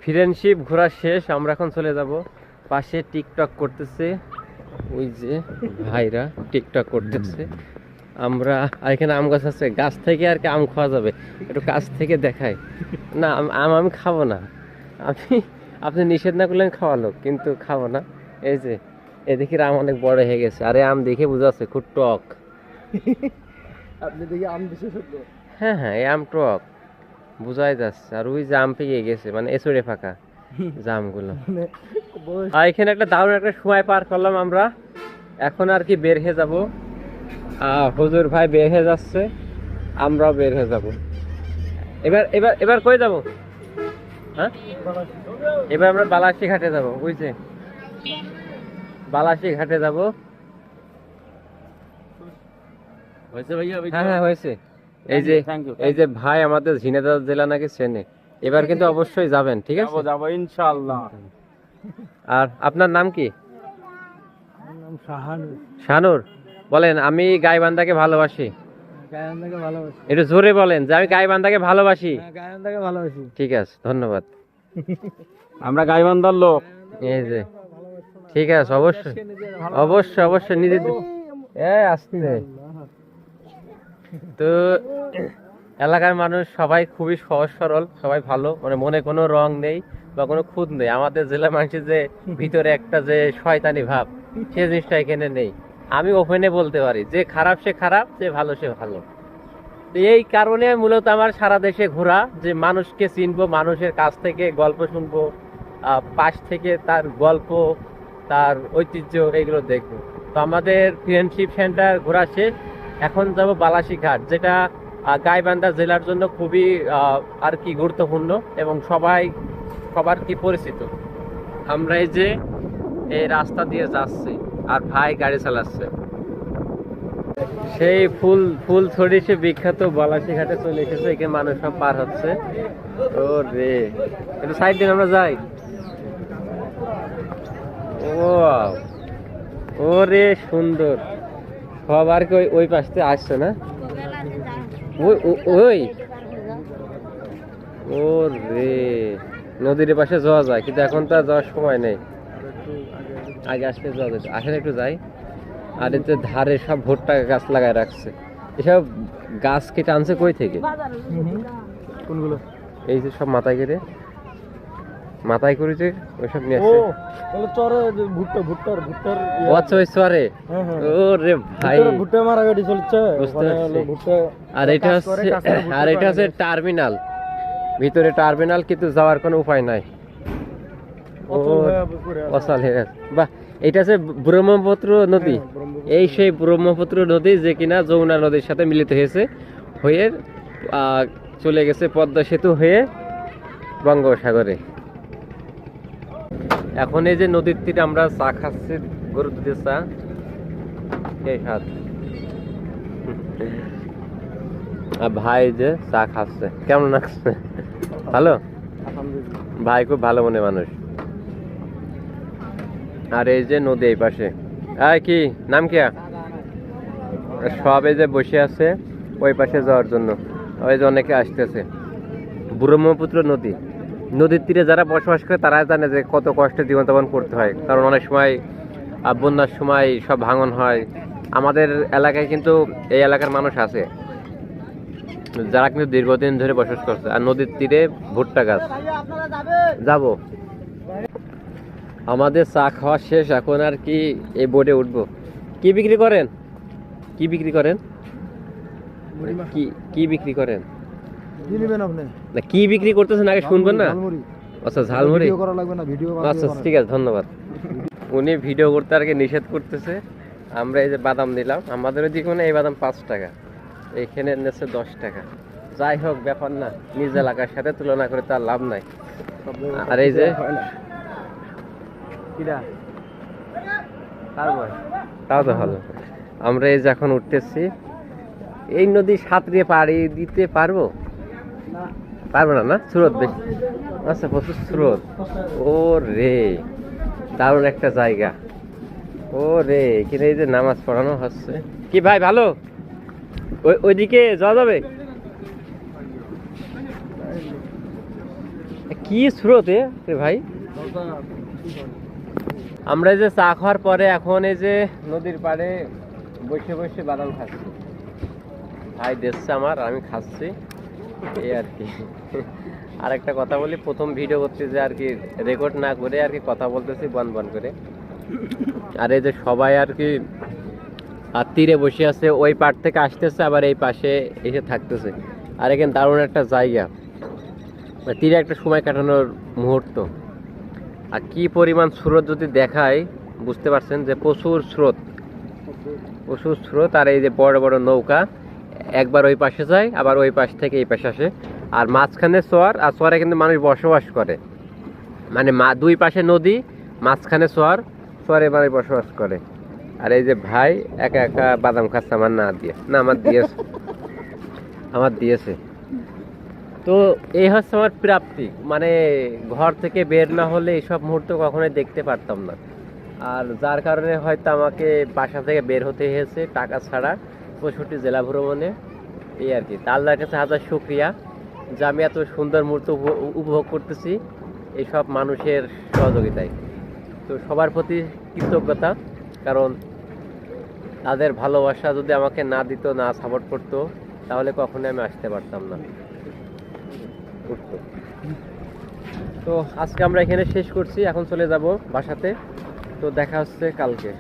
Friendship ঘোরা শেষ, আমরা এখন চলে যাব। পাশে টিকটক করতেছে ওই যে ভাইরা, টিকটক করতেছে। আমরা এখানে আম গাছ আছে, গাছ থেকে আর কি আম খাওয়া যাবে, একটু কাছ থেকে দেখাই। না আম আমি খাবো না, আপনি নিষেধ না করলেন খাওয়ালো, কিন্তু খাবো না। এই যে এদিকে আম অনেক বড় হয়ে গেছে, আরে আম দেখে বোঝা যাচ্ছে খুব টক। আপনি দেখি আম বিশেষজ্ঞ। হ্যাঁ হ্যাঁ, এই আম টক বোঝাই যাচ্ছে। আর ওই জাম পেয়ে গেছে, মানে এসরে ফাঁকা জামগুলো। আর এখানে একটা দারুণ একটা সময় পার করলাম আমরা। এখন আর কি বের হয়ে যাবো। হুজুর ভাই বের হয়ে যাচ্ছে, আমরাও বের হয়ে যাব। এবার এবার এবার কই যাব? হ্যাঁ, এবার আমরা বালাসি ঘাটে যাব, বুঝছে? বালাসি ঘাটে যাব। হয়েছে ভাইয়া? হ্যাঁ হ্যাঁ হয়েছে। এই যে ভাই আমাদের ঝিনাইদহ জেলা নাকি চেনে, এবার কিন্তু অবশ্যই যাবেন, ঠিক আছে? যাবো ইনশাআল্লাহ। আর আপনার নাম কি? নাম শাহানুর। শানুর। বলেন আমি গাইবান্ধাকে ভালোবাসি। গায়নদাকে ভালোবাসি। একটু জোরে বলেন যে আমি গাইবান্ধাকে ভালোবাসি। গায়নদাকে ভালোবাসি। ঠিক আছে, ধন্যবাদ। আমরা গাইবান্ধার লোক। এই যে ঠিক আছে, অবশ্যই অবশ্যই অবশ্যই নিজে আসতে। তো এলাকার মানুষ সবাই খুবই সহজ সরল, সবাই ভালো, মানে মনে কোনো রং নেই বা কোনো খুঁত নেই। আমাদের জেলা মানুষের যে ভিতরে একটা যে শয়তানি ভাব, সে জিনিসটা এখানে নেই। আমি ওপেনে বলতে পারি, যে খারাপ সে খারাপ, যে ভালো সে ভালো। এই কারণে মূলত আমার সারা দেশে ঘোরা, যে মানুষকে চিনবো, মানুষের কাছ থেকে গল্প শুনবো, পাশ থেকে তার গল্প, তার ঐতিহ্য, এগুলো দেখবো। তো আমাদের ফ্রেন্ডশিপ সেন্টার ঘোরা শেষ, এখন যাব বালাসি ঘাট, যেটা গাইবান্ধা জেলার জন্য খুবই আর কি গুরুত্বপূর্ণ এবং সবার কি পরিচিত। আমরা এই যে এই রাস্তা দিয়ে যাচ্ছি, আর ভাই গাড়ি চালাচ্ছে। সেই ফুল ছড়ি সে বিখ্যাত বালাসি ঘাটে চলে এসেছে, এখানে মানুষ সব পার হচ্ছে। ও রে, একটু সাইড দিন, আমরা যাই। ও রে সুন্দর, সবার কি ওই পাশ থেকে আসছে না? ওই ও রে, নদীর পাশে যাওয়া যায়, কিন্তু এখন তো যাওয়ার সময় নেই, আগে আসলে যাওয়া যেত। আসলে একটু যাই। আর এতে ধারে সব ভুট্টা গাছ লাগায় রাখছে। এসব গাছ কেটে আনছে কই থেকে? কোনগুলো? এই যে সব মাথায় কেটে, মাথায় করে যে ওইসব নিয়ে আসছে। চরে ভুট্টার ও আচ্ছা, ওই চরে। ও রে ভাই, ভুট্টা মারা গাড়ি চলছে। বুঝতে পারছি। আর এটা হচ্ছে টার্মিনাল, ভিতরে টার্মিনাল, কিন্তু যাওয়ার কোনো উপায় নাই। অসাল হয়ে গেছে। বাহ, এটা হচ্ছে ব্রহ্মপুত্র নদী। এই সেই ব্রহ্মপুত্র নদী, যে কিনা যমুনা নদীর সাথে মিলিত হয়ে চলে গেছে পদ্মা সেতু হয়ে বঙ্গোপসাগরে। এখন এই যে নদীর তীরে আমরা চা খাচ্ছি, গরুর দুধের চা, এই স্বাদ। আর ভাই যে চা খাচ্ছে, কেমন লাগছে? ভালো? ভাই খুব ভালো মনে মানুষ। আর এই যে নদী এই পাশে, কি নাম কি? সব এই যে বসে আছে ওই পাশে যাওয়ার জন্য, ওই যে অনেকে আসতেছে। ব্রহ্মপুত্র নদী, নদীর তীরে যারা বসবাস করে তারা জানে যে কত কষ্টে জীবনযাপন করতে হয়, কারণ অনেক সময় বন্যার সময় সব ভাঙন হয়। আমাদের এলাকায় কিন্তু এই এলাকার মানুষ আছে যারা কিন্তু দীর্ঘদিন ধরে বসবাস করছে। আর নদীর তীরে ভুট্টা গাছ। যাব, আমাদের চা খাওয়া শেষ, এখন আর কি এই বোটে উঠবো। কি বিক্রি করেন? কি বিক্রি করেন? কি বিক্রি করেন? না, কি বিক্রি করতেছেন আগে শুনবেন না? আচ্ছা, ঝালমুড়ি। আচ্ছা ঠিক আছে, ধন্যবাদ। উনি ভিডিও করতে আর কি নিষেধ করতেছে। আমরা এই যে বাদাম দিলাম, আমাদের ওইদিকে মানে এই বাদাম 5 টাকা, এখানে নিচ্ছে 10 টাকা। যাই হোক, ব্যাপার না, নিজ এলাকার সাথে তুলনা করে তার লাভ নাই। আর এই যে তাও তো ভালো। আমরা এই যে এখন উঠতেছি, এই নদী সাঁতরিয়ে পাড়ি দিতে পারবো না? না, স্রোত বেশি। আচ্ছা, প্রচুর স্রোত। ও রে, দারুণ একটা জায়গা। ও রে, এখানে এই যে নামাজ পড়ানো হচ্ছে। কি ভাই ভালো? ওইদিকে যাওয়া যাবে? কি স্রোতে রে ভাই। আমরা এই যে চা খাওয়ার পরে এখন এই যে নদীর পাড়ে বসে বসে বাদাম খাচ্ছি। ভাই দেখছে আমার, আমি খাচ্ছি, এই আর কি। আর একটা কথা বলি, প্রথম ভিডিও করতে যে আর কি রেকর্ড না করে আর কি কথা বলতেছি বন বন করে। আর এই যে সবাই আর কি আর তীরে বসে আছে, ওই পাড় থেকে আসতেছে আবার এই পাশে এসে থাকতেছে। আর এখানে দারুণ একটা জায়গা, তীরে একটা সময় কাটানোর মুহূর্ত। আর কি পরিমাণ স্রোত যদি দেখায় বুঝতে পারছেন যে প্রচুর স্রোত, প্রচুর স্রোত। আর এই যে বড় বড় নৌকা একবার ওই পাশে যায় আবার ওই পাশ থেকে এই পাশে আসে। আর মাঝখানে চর, আর চরে কিন্তু মানুষ বসবাস করে, মানে দুই পাশে নদী, মাঝখানে চর, চরে মানুষ বসবাস করে। আর এই যে ভাই একা একা বাদাম খাচ্ছে আমার না দিয়ে, না আমার দিয়েছে, আমার দিয়েছে। তো এই হচ্ছে আমার প্রাপ্তি, মানে ঘর থেকে বের না হলে এইসব মুহূর্ত কখনোই দেখতে পারতাম না। আর যার কারণে হয়তো আমাকে বাসা থেকে বের হতে হয়েছে টাকা ছাড়া 65 জেলা ভ্রমণে, এই আর কি। তা আল্লাহর কাছে হাজার শুকরিয়া যে আমি এত সুন্দর মুহূর্ত উপভোগ করতেছি এইসব মানুষের সহযোগিতায়। তো সবার প্রতি কৃতজ্ঞতা, কারণ তাদের ভালোবাসা যদি আমাকে না দিত, না সাপোর্ট করতো, তাহলে কখনোই আমি আসতে পারতাম না। তো আজকে আমরা এখানে শেষ করছি, এখন চলে যাব বাসাতে। তো দেখা হচ্ছে কালকে।